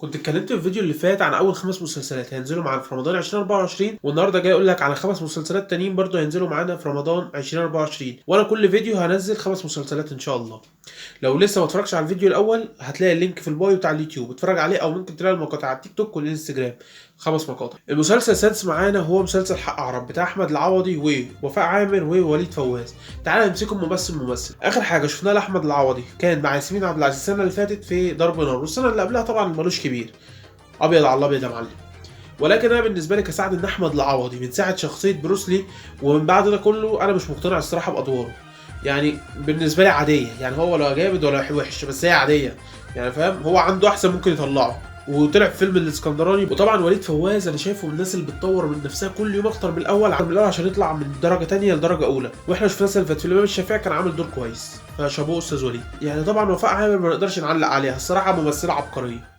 كنت اتكلمت في الفيديو اللي فات عن اول 5 مسلسلات هينزلوا معانا في رمضان 2024، والنهارده جاي اقول لك على 5 مسلسلات تانيين برضه هينزلوا معانا في رمضان 2024. وانا كل فيديو هنزل 5 مسلسلات ان شاء الله. لو لسه ما اتفرجتش على الفيديو الاول هتلاقي اللينك في البايو بتاع اليوتيوب، اتفرج عليه، او ممكن تلاقي المقاطع على التيك توك والانستجرام. 5 مقاطع. المسلسل السادس معانا هو مسلسل حق عرب بتاع احمد العوضي ووفاء عامر ووليد فواز. تعالى نمسكهم ممثل. اخر حاجه شفناها لاحمد العوضي كان مع ياسمين عبد العزيز السنه اللي فاتت في ضرب نار، والسنه اللي قبلها طبعا ملوش كبير، ابيض على الابيض يا معلم. ولكن انا بالنسبه لي كسعد ان احمد العوضي من ساعه شخصيه بروسلي ومن بعد ده كله انا مش مقتنع الصراحه بادواره. يعني بالنسبه لي عاديه، يعني هو ولا جامد ولا وحش، بس هي عاديه. يعني فاهم، هو عنده احسن ممكن يطلعه، وطلع في فيلم الاسكندراني. وطبعا وليد فواز انا شايفه من الناس اللي بتطور من نفسها كل يوم اكتر من الاول عشان يطلع من درجه تانية لدرجه اولى. واحنا شفنا اللي فات في الامام الشافعي كان عامل دور كويس، فشابوه استاذ وليد. يعني طبعا وفاء عامر ما نقدرش نعلق عليها، الصراحه ممثله عبقريه.